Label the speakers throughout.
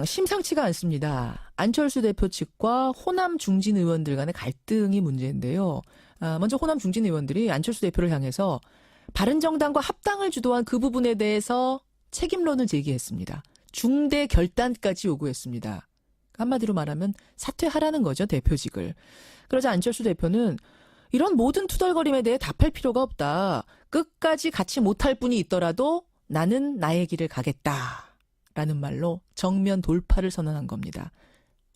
Speaker 1: 심상치가 않습니다. 안철수 대표 측과 호남 중진 의원들 간의 갈등이 문제인데요. 먼저 호남 중진 의원들이 안철수 대표를 향해서 바른정당과 합당을 주도한 그 부분에 대해서 책임론을 제기했습니다. 중대 결단까지 요구했습니다. 한마디로 말하면 사퇴하라는 거죠, 대표직을. 그러자 안철수 대표는 이런 모든 투덜거림에 대해 답할 필요가 없다. 끝까지 같이 못할 분이 있더라도 나는 나의 길을 가겠다라는 말로 정면 돌파를 선언한 겁니다.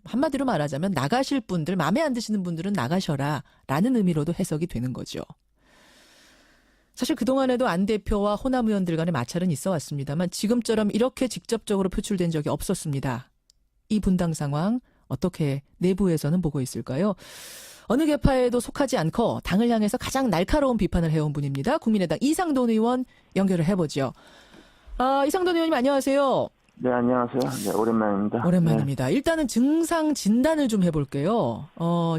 Speaker 1: 한마디로 말하자면 나가실 분들, 마음에 안 드시는 분들은 나가셔라 라는 의미로도 해석이 되는 거죠. 사실 그동안에도 안 대표와 호남 의원들 간의 마찰은 있어 왔습니다만 지금처럼 이렇게 직접적으로 표출된 적이 없었습니다. 이 분당 상황 어떻게 내부에서는 보고 있을까요? 어느 계파에도 속하지 않고 당을 향해서 가장 날카로운 비판을 해온 분입니다. 국민의당 이상돈 의원 연결을 해보죠. 이상돈 의원님 안녕하세요.
Speaker 2: 네, 안녕하세요. 네, 오랜만입니다.
Speaker 1: 오랜만입니다. 네. 일단은 증상 진단을 좀 해볼게요.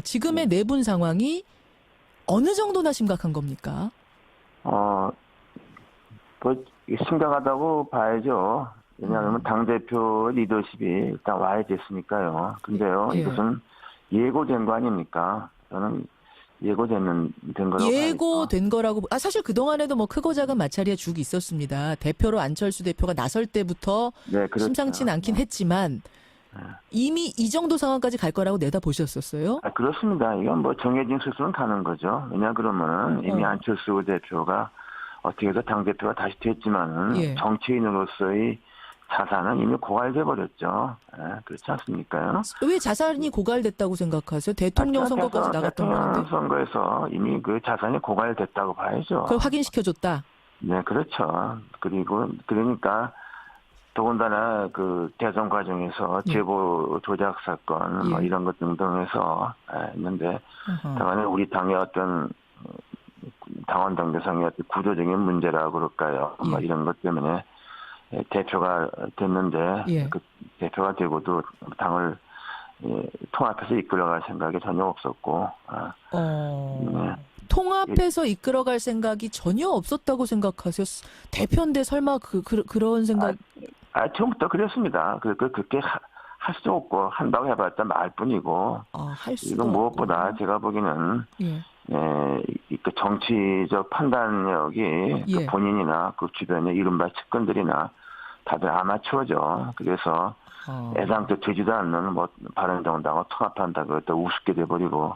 Speaker 1: 지금의 내분 상황이 어느 정도나 심각한 겁니까?
Speaker 2: 심각하다고 봐야죠. 왜냐하면 당대표 리더십이 일단 와야 됐으니까요. 근데요,
Speaker 1: 예.
Speaker 2: 이것은 예고된 거 아닙니까? 저는 된 거라고
Speaker 1: 예고된 거라고. 사실 그동안에도 뭐 크고 작은 마찰이야 쭉 있었습니다. 대표로 안철수 대표가 나설 때부터
Speaker 2: 네, 그렇죠.
Speaker 1: 심상치는 않긴 했지만 이미 이 정도 상황까지 갈 거라고 내다보셨었어요?
Speaker 2: 그렇습니다. 이건 뭐 정해진 수순은 가는 거죠. 왜냐 그러면은 이미 안철수 대표가 어떻게 해서 당대표가 다시 됐지만은
Speaker 1: 예.
Speaker 2: 정치인으로서의 자산은 이미 고갈돼 버렸죠. 그렇지 않습니까?
Speaker 1: 왜 자산이 고갈됐다고 생각하세요? 대통령 선거까지 나갔던 건데.
Speaker 2: 대통령 선거에서 이미 그 자산이 고갈됐다고 봐야죠.
Speaker 1: 그걸 확인시켜줬다?
Speaker 2: 네, 그렇죠. 그러니까 더군다나 그 대선 과정에서 제보 조작 사건 뭐 이런 것 등등해서 있는데 다만 우리 당의 어떤 당원 당대상의 어떤 구조적인 문제라고 그럴까요? 뭐 이런 것 때문에 대표가 됐는데 그 대표가 되고도 당을 통합해서 이끌어갈 생각이 전혀 없었고 네.
Speaker 1: 통합해서 이끌어갈 생각이 전혀 없었다고 생각하세요? 대표인데 설마 그런 생각?
Speaker 2: 처음부터 그랬습니다. 그렇게 할 수도 없고 한다고 해봤자 말뿐이고
Speaker 1: 할 수도
Speaker 2: 이건 무엇보다
Speaker 1: 없고.
Speaker 2: 제가 보기에는 그 정치적 판단력이 그 본인이나 그 주변의 이른바 측근들이나 다들 아마추어죠. 그래서 애당초 되지도 않는 뭐 바른정당과 통합한다 그것도 우습게 돼버리고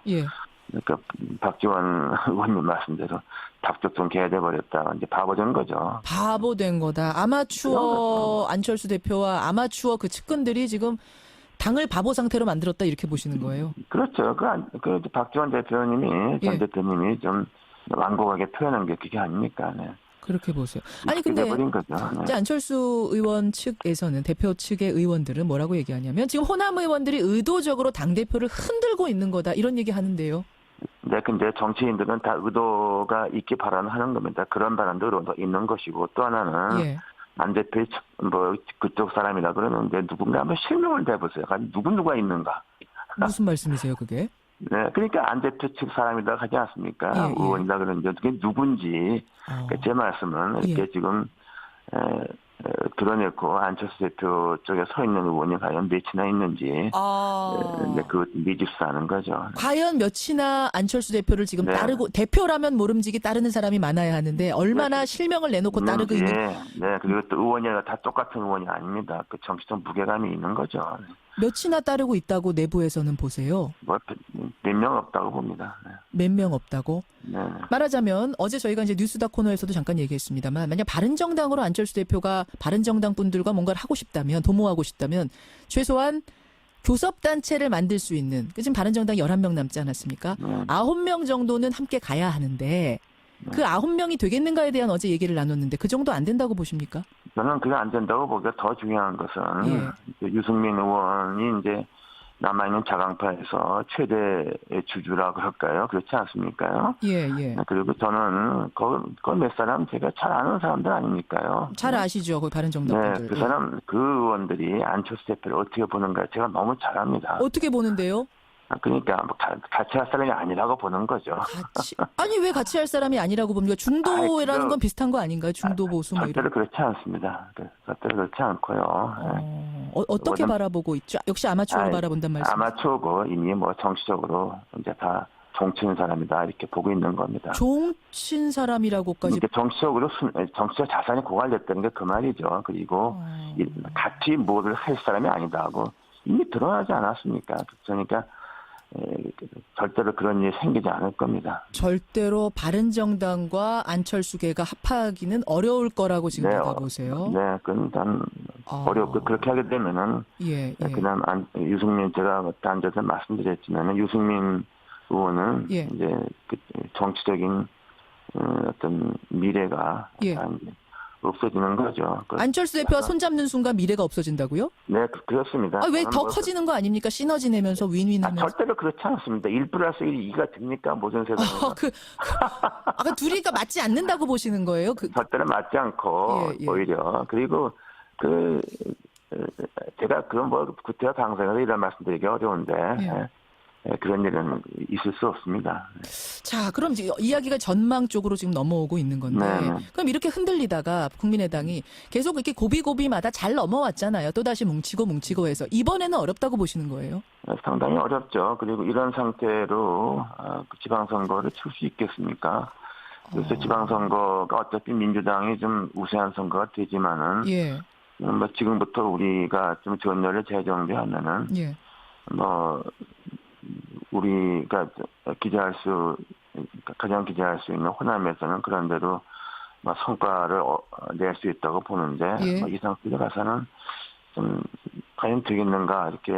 Speaker 2: 그러니까 박지원 의원님 말씀대로 닭죽 개돼 버렸다. 이제 바보 된 거죠.
Speaker 1: 바보 된 거다. 아마추어 안철수 대표와 아마추어 그 측근들이 지금 당을 바보 상태로 만들었다 이렇게 보시는 거예요? 그렇죠.
Speaker 2: 그 박지원 대표님이 전 대표님이 좀 완곡하게 표현한 게 그게 아닙니까? 네.
Speaker 1: 그렇게 보세요. 아니 근데 이제 안철수 의원 측에서는 대표 측의 의원들은 뭐라고 얘기하냐면 지금 호남 의원들이 의도적으로 당 대표를 흔들고 있는 거다 이런 얘기 하는데요.
Speaker 2: 네, 근데 정치인들은 다 의도가 있기 바라는 겁니다. 그런 바람도 있는 것이고 또 하나는 안 대표의 그쪽 사람이라 그러는데 누군가 한번 실명을 대보세요. 누가 있는가?
Speaker 1: 무슨 말씀이세요, 그게?
Speaker 2: 네, 그러니까 안 대표 측 사람이다 하지 않습니까? 의원이다 그러는데 그게 누군지. 그러니까 제 말씀은 이렇게 지금 드러내고 안철수 대표 쪽에 서 있는 의원이 과연 몇이나 있는지 그 미집사하는 거죠. 과연
Speaker 1: 몇이나 안철수 대표를 지금 따르고 대표라면 모름지기 따르는 사람이 많아야 하는데 얼마나 실명을 내놓고 따르고 있는.
Speaker 2: 네, 그리고 또 의원이 다 똑같은 의원이 아닙니다. 그 정치적 무게감이 있는 거죠.
Speaker 1: 몇이나 따르고 있다고 내부에서는 보세요?
Speaker 2: 몇 명 없다고 봅니다.
Speaker 1: 몇 명 없다고?
Speaker 2: 네.
Speaker 1: 말하자면 어제 저희가 이제 뉴스다 코너에서도 잠깐 얘기했습니다만 만약 바른정당으로 안철수 대표가 바른정당 분들과 뭔가를 하고 싶다면 도모하고 싶다면 최소한 교섭단체를 만들 수 있는 지금 바른정당 11명 남지 않았습니까? 9명 정도는 함께 가야 하는데 그 9명이 되겠는가에 대한 어제 얘기를 나눴는데 그 정도 안 된다고 보십니까?
Speaker 2: 저는 그게 안 된다고 보기가 더 중요한 것은 유승민 의원이 이제 남아있는 자강파에서 최대 주주라고 할까요? 그렇지 않습니까요? 그리고 저는 그 몇 사람 제가 잘 아는 사람들 아닙니까요?
Speaker 1: 잘 아시죠, 그 바른정당 분들.
Speaker 2: 그 의원들이 안철수 대표를 어떻게 보는가 제가 너무 잘 압니다.
Speaker 1: 어떻게 보는데요?
Speaker 2: 그러니까 같이 할 사람이 아니라고 보는 거죠.
Speaker 1: 아니 왜 같이 할 사람이 아니라고 봅니까? 중도라는 건 비슷한 거 아닌가요? 중도 보수 뭐 이런.
Speaker 2: 절대로 그렇지 않습니다. 절대로 그렇지 않고요.
Speaker 1: 어떻게 바라보고 있죠? 역시 아마추어로 바라본단 말씀.
Speaker 2: 아마추어고 이미 뭐 정치적으로 이제 다 종친 사람이다 이렇게 보고 있는 겁니다.
Speaker 1: 종친 사람이라고까지.
Speaker 2: 이게 정치적 자산이 고갈됐다는 게 그 말이죠. 그리고 같이 뭐를 할 사람이 아니다 하고 이미 드러나지 않았습니까? 그러니까 절대로 그런 일이 생기지 않을 겁니다.
Speaker 1: 절대로 바른정당과 안철수계가 합하기는 어려울 거라고 지금 보세요.
Speaker 2: 네, 그건 어렵고 그렇게 하게 되면은 그냥 유승민 제가 앉아서 말씀드렸지만은 유승민 의원은 이제 그 정치적인 어떤 미래가 없어지는 거죠.
Speaker 1: 안철수 대표와 손잡는 순간 미래가 없어진다고요?
Speaker 2: 네, 그렇습니다.
Speaker 1: 왜 더 커지는 거 아닙니까? 시너지 내면서 윈윈하면서.
Speaker 2: 절대로 그렇지 않습니다. 1+1이 2가 됩니까? 모든 세상에.
Speaker 1: 둘이가 맞지 않는다고 보시는 거예요?
Speaker 2: 절대로 맞지 않고 오히려. 그리고 제가 그건 뭐 구태여 당선에서 이런 말씀드리기 어려운데 그런 일은 있을 수 없습니다.
Speaker 1: 자, 그럼 이야기가 전망 쪽으로 지금 넘어오고 있는 건데 그럼 이렇게 흔들리다가 국민의당이 계속 이렇게 고비고비마다 잘 넘어왔잖아요. 또다시 뭉치고 해서 이번에는 어렵다고 보시는 거예요?
Speaker 2: 상당히 어렵죠. 그리고 이런 상태로 지방선거를 칠 수 있겠습니까? 그래서 지방선거가 어차피 민주당이 좀 우세한 선거가 되지만은 뭐 지금부터 우리가 좀 전열을 재정비하면은 우리가 가장 기대할 수 있는 호남에서는 그런대로 성과를 낼 수 있다고 보는데 이 상태로 가서는 좀 과연 되겠는가 이렇게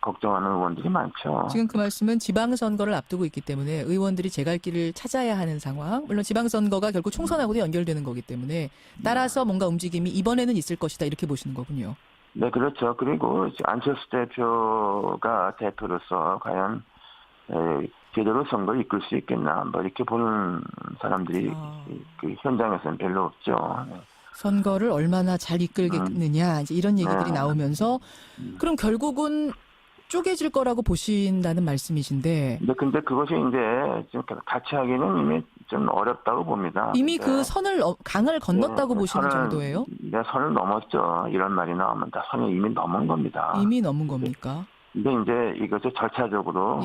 Speaker 2: 걱정하는 의원들이 많죠.
Speaker 1: 지금 그 말씀은 지방선거를 앞두고 있기 때문에 의원들이 제갈 길을 찾아야 하는 상황. 물론 지방선거가 결국 총선하고도 연결되는 거기 때문에 따라서 뭔가 움직임이 이번에는 있을 것이다 이렇게 보시는 거군요.
Speaker 2: 네, 그렇죠. 그리고 안철수 대표가 대표로서 과연 제대로 선거를 이끌 수 있겠나 뭐 이렇게 보는 사람들이 그 현장에서는 별로 없죠.
Speaker 1: 선거를 얼마나 잘 이끌겠느냐 이제 이런 얘기들이 나오면서 그럼 결국은 쪼개질 거라고 보신다는 말씀이신데.
Speaker 2: 네, 근데 그것이 이제 좀 같이 하기는 이미 좀 어렵다고 봅니다.
Speaker 1: 이미 그 강을 건넜다고 보시는 정도예요?
Speaker 2: 네, 선을 넘었죠. 이런 말이 나오면 다 선을 이미 넘은 겁니다.
Speaker 1: 이미 넘은 겁니까?
Speaker 2: 근데 이제 이것을 절차적으로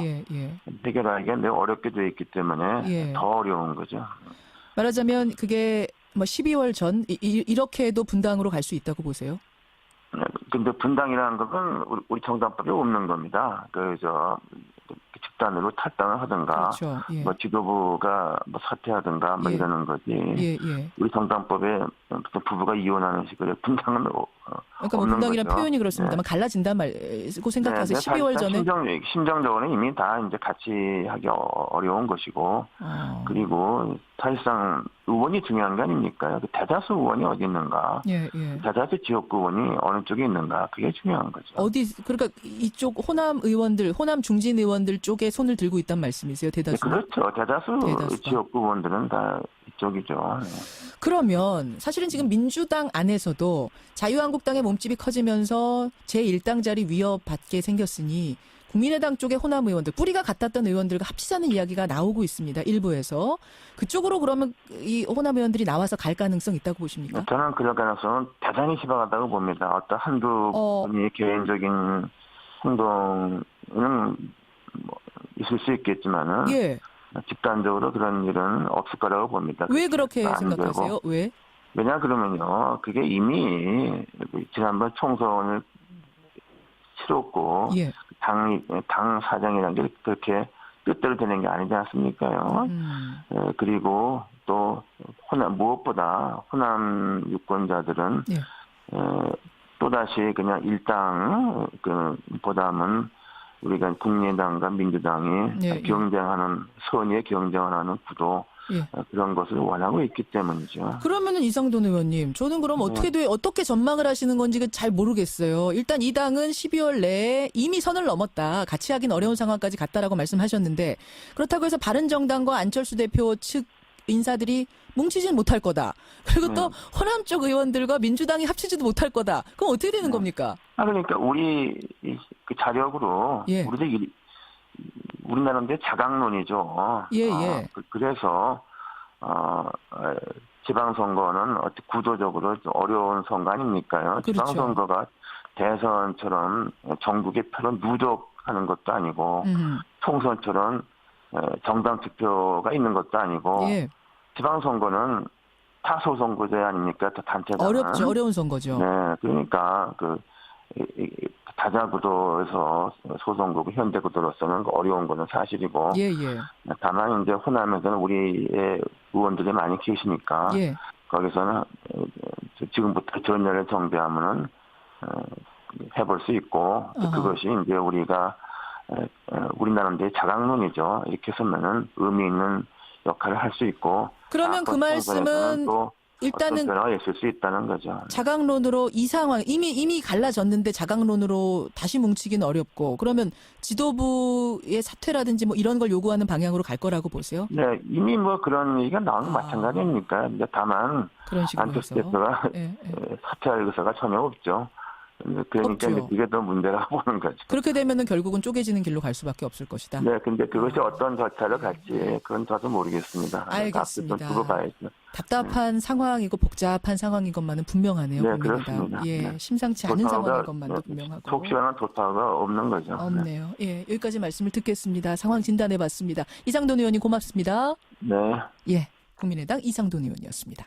Speaker 2: 해결하기가 매우 어렵게 되어 있기 때문에 더 어려운 거죠.
Speaker 1: 말하자면 그게 뭐 12월 전 이렇게 해도 분당으로 갈 수 있다고 보세요?
Speaker 2: 근데 분당이라는 것은 우리 정당법에 없는 겁니다. 집단으로 탈당을 하든가,
Speaker 1: 그렇죠.
Speaker 2: 뭐 지도부가 뭐 사퇴하든가, 뭐 이러는 거지. 우리 정당법에 부부가 이혼하는 식으로 분당은
Speaker 1: 그러니까 뭐 분당이란 표현이 그렇습니다만 갈라진단 말고 생각해서 12월 전에
Speaker 2: 심정적으로는 이미 다 이제 같이 하기 어려운 것이고, 그리고 사실상 의원이 중요한 게 아닙니까? 그 대다수 의원이 어디 있는가? 대다수 지역구 의원이 어느 쪽에 있는가? 그게 중요한 거죠.
Speaker 1: 그러니까 이쪽 호남 의원들, 호남 중진 의원들 쪽에 손을 들고 있단 말씀이세요? 대다수.
Speaker 2: 네, 그렇죠. 대다수 지역구 의원들은 다 이쪽이죠.
Speaker 1: 그러면 사실은 지금 민주당 안에서도 자유한국당의 몸집이 커지면서 제1당 자리 위협받게 생겼으니 국민의당 쪽의 호남 의원들, 뿌리가 같았던 의원들과 합치자는 이야기가 나오고 있습니다. 일부에서. 그쪽으로 그러면 이 호남 의원들이 나와서 갈 가능성 있다고 보십니까?
Speaker 2: 저는 그럴 가능성은 대단히 희박하다고 봅니다. 어떤 한두 분이 개인적인 행동은 뭐 있을 수 있겠지만은 집단적으로 그런 일은 없을 거라고 봅니다.
Speaker 1: 왜 그렇게 생각하세요? 왜?
Speaker 2: 왜냐 그러면요. 그게 이미 지난번 총선을 치렀고 당 사정이라는 게 그렇게 뜻대로 되는 게 아니지 않습니까요? 그리고 또 무엇보다 호남 유권자들은 또다시 그냥 일당 보다는 우리가 국민의당과 민주당이 경쟁하는 선의의 경쟁을 하는 구도 그런 것을 원하고 있기 때문이죠.
Speaker 1: 그러면은 이상돈 의원님, 저는 그럼 어떻게 전망을 하시는 건지 잘 모르겠어요. 일단 이 당은 12월 내에 이미 선을 넘었다. 같이 하긴 어려운 상황까지 갔다라고 말씀하셨는데 그렇다고 해서 바른정당과 안철수 대표 측 인사들이 뭉치진 못할 거다. 그리고 또 호남 쪽 의원들과 민주당이 합치지도 못할 거다. 그럼 어떻게 되는 겁니까?
Speaker 2: 그러니까 우리 그 자력으로 우리나라인데 자강론이죠. 그래서 지방선거는 구도적으로 어려운 선거 아닙니까요?
Speaker 1: 그렇죠.
Speaker 2: 지방선거가 대선처럼 전국의 표를 누적하는 것도 아니고 총선처럼 정당 투표가 있는 것도 아니고
Speaker 1: 예.
Speaker 2: 지방선거는 타소선거제 아닙니까? 단체당.
Speaker 1: 어렵죠. 어려운 선거죠.
Speaker 2: 네, 그러니까 다자구도에서 소선거고 현대구도로서는 어려운 것은 사실이고.
Speaker 1: 예, 예.
Speaker 2: 다만 이제 호남에서는 우리의 의원들이 많이 계시니까
Speaker 1: 예.
Speaker 2: 거기서는 지금부터 전열을 정비하면은 해볼 수 있고 그것이 이제 우리가 우리 나름대로 자강론이죠. 이렇게 서면은 의미 있는 역할을 할 수 있고.
Speaker 1: 그러면 그 말씀은
Speaker 2: 또
Speaker 1: 일단은
Speaker 2: 어떤 변화가 있을 수 있다는 거죠.
Speaker 1: 자강론으로 이 상황 이미 갈라졌는데 자강론으로 다시 뭉치기는 어렵고 그러면 지도부의 사퇴라든지 뭐 이런 걸 요구하는 방향으로 갈 거라고 보세요?
Speaker 2: 네, 이미 뭐 그런 얘기가 나온 건 마찬가지입니까? 이제 다만
Speaker 1: 그런 식으로
Speaker 2: 안철수
Speaker 1: 해서
Speaker 2: 대표가
Speaker 1: 예.
Speaker 2: 사퇴할 의사가 전혀 없죠. 그러니까
Speaker 1: 없죠.
Speaker 2: 이게 더 문제라고 보는 거죠.
Speaker 1: 그렇게 되면은 결국은 쪼개지는 길로 갈 수밖에 없을 것이다.
Speaker 2: 네, 근데 그것이 어떤 절차를 갈지 그건 저도 모르겠습니다.
Speaker 1: 알겠습니다.
Speaker 2: 앞으로 두고 봐야죠.
Speaker 1: 답답한 상황이고 복잡한 상황인 것만은 분명하네요.
Speaker 2: 네,
Speaker 1: 국민의당.
Speaker 2: 그렇습니다.
Speaker 1: 예,
Speaker 2: 네.
Speaker 1: 심상치 않은 상황인 것만도 분명하고.
Speaker 2: 속 시원한 도타가 없는 거죠.
Speaker 1: 없네요. 예, 여기까지 말씀을 듣겠습니다. 상황 진단해봤습니다. 이상돈 의원님 고맙습니다.
Speaker 2: 네.
Speaker 1: 예, 국민의당 이상돈 의원이었습니다.